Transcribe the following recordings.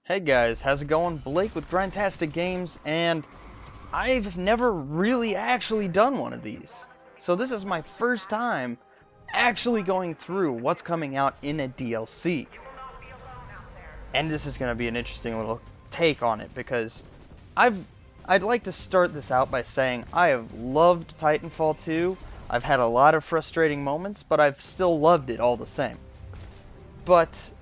Hey guys, how's it going? Blake with Grindtastic Games, and I've never really actually done one of these. So this is my first time actually going through what's coming out in a DLC. And this is going to be an interesting little take on it, because I'd like to start this out by saying I have loved Titanfall 2. I've had a lot of frustrating moments, but I've still loved it all the same. But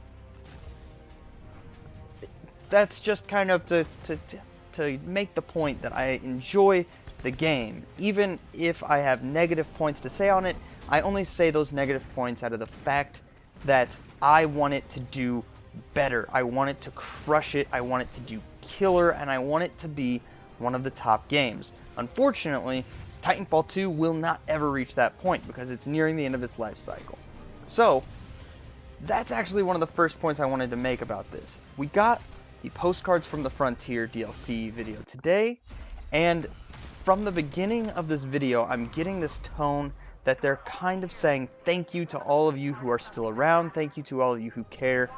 that's just kind of to make the point that I enjoy the game. Even if I have negative points to say on it, I only say those negative points out of the fact that I want it to do better. I want it to crush it, I want it to do killer, and I want it to be one of the top games. Unfortunately, Titanfall 2 will not ever reach that point because it's nearing the end of its life cycle. So, that's actually one of the first points I wanted to make about this. We got the Postcards from the Frontier DLC video today, and from the beginning of this video, I'm getting this tone that they're kind of saying thank you to all of you who are still around, thank you to all of you who care,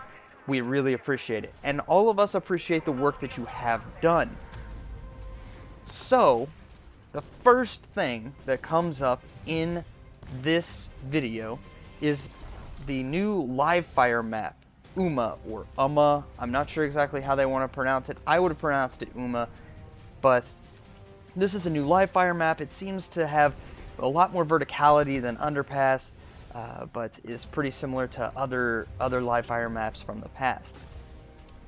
we really appreciate it. And all of us appreciate the work that you have done. So, the first thing that comes up in this video is the new live fire map, Uma or Uma. I'm not sure exactly how they want to pronounce it. I would have pronounced it Uma, but this is a new live fire map. It seems to have a lot more verticality than Underpass, but is pretty similar to other live fire maps from the past.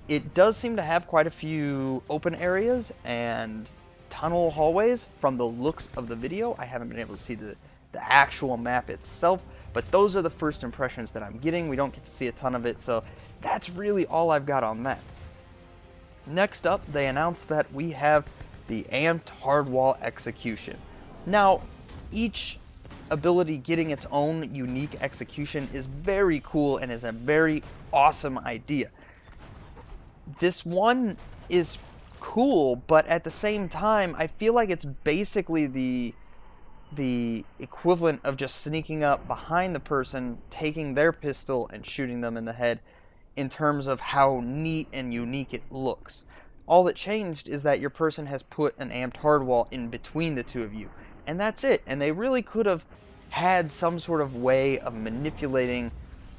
It does seem to have quite a few open areas and tunnel hallways from the looks of the video. I haven't been able to see the actual map itself, but those are the first impressions that I'm getting. We don't get to see a ton of it, so that's really all I've got on that. Next up, they announced that we have the amped hardwall execution. Now, each ability getting its own unique execution is very cool and is a very awesome idea. This one is cool, but at the same time, I feel like it's basically the equivalent of just sneaking up behind the person, taking their pistol, and shooting them in the head in terms of how neat and unique it looks. All that changed is that your person has put an amped hardwall in between the two of you, and that's it. And they really could have had some sort of way of manipulating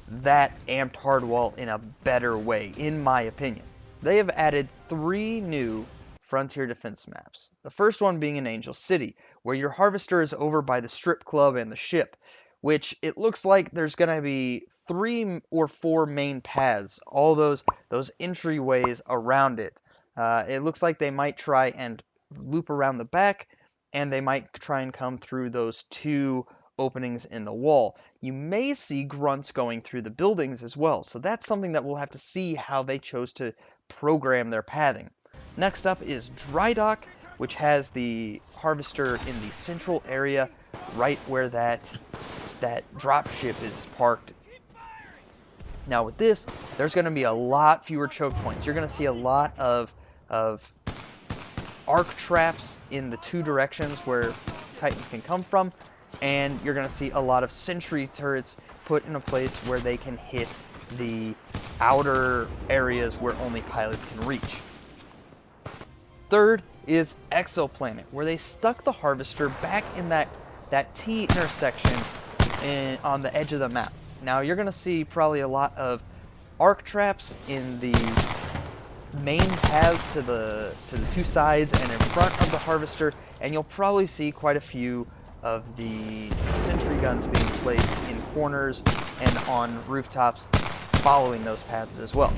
that amped hardwall in a better way, in my opinion. They have added 3 new Frontier defense maps. The first one being in Angel City, where your harvester is over by the strip club and the ship, which it looks like there's going to be 3 or 4 main paths, all those entryways around it. It looks like they might try and loop around the back, and they might try and come through those 2 openings in the wall. You may see grunts going through the buildings as well, so that's something that we'll have to see how they chose to program their pathing. Next up is Dry Dock, which has the harvester in the central area, right where that drop ship is parked. Now with this, there's going to be a lot fewer choke points. You're going to see a lot of arc traps in the 2 directions where Titans can come from, and you're going to see a lot of sentry turrets put in a place where they can hit the outer areas where only pilots can reach. Third is Exoplanet, where they stuck the harvester back in that T intersection on the edge of the map. Now you're going to see probably a lot of arc traps in the main paths to the 2 sides and in front of the harvester, and you'll probably see quite a few of the sentry guns being placed in corners and on rooftops following those paths as well.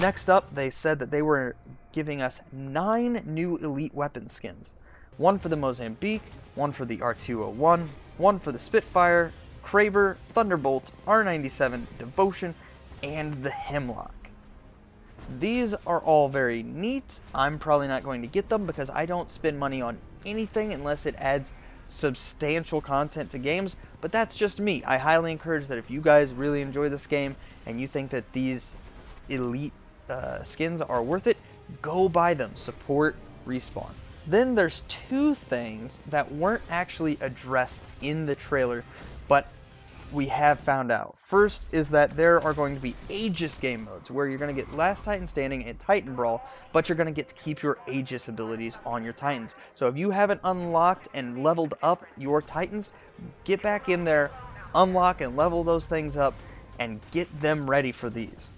Next up, they said that they were giving us 9 new elite weapon skins. 1 for the Mozambique, 1 for the R201, 1 for the Spitfire, Kraber, Thunderbolt, R97, Devotion, and the Hemlock. These are all very neat. I'm probably not going to get them because I don't spend money on anything unless it adds substantial content to games, but that's just me. I highly encourage that if you guys really enjoy this game and you think that these elite skins are worth it, go buy them. Support Respawn. Then there's 2 things that weren't actually addressed in the trailer, but we have found out. First is that there are going to be Aegis game modes where you're going to get Last Titan Standing and Titan Brawl, but you're going to get to keep your Aegis abilities on your Titans. So if you haven't unlocked and leveled up your Titans, get back in there, unlock and level those things up, and get them ready for these.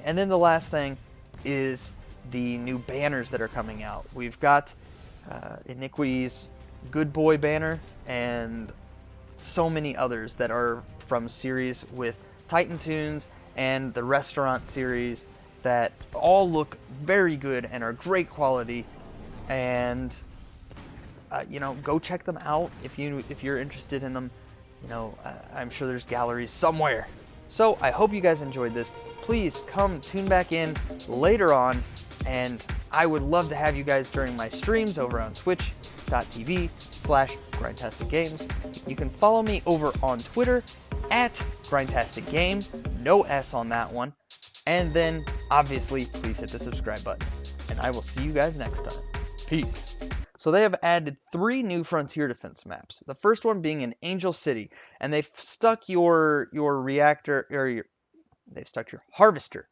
And then the last thing is the new banners that are coming out. We've got Iniquity's Good Boy banner and so many others that are from series with Titan Toons and the restaurant series that all look very good and are great quality. And you know, go check them out if you're interested in them. You know, I'm sure there's galleries somewhere. So I hope you guys enjoyed this. Please come tune back in later on, and I would love to have you guys during my streams over on twitch.tv/grindtasticgames. You can follow me over on Twitter at grindtasticgame, no S on that one. And then, obviously, please hit the subscribe button. And I will see you guys next time. Peace. So they have added 3 new frontier defense maps. The first one being in Angel City, and they've stuck your reactor, or they've stuck your harvester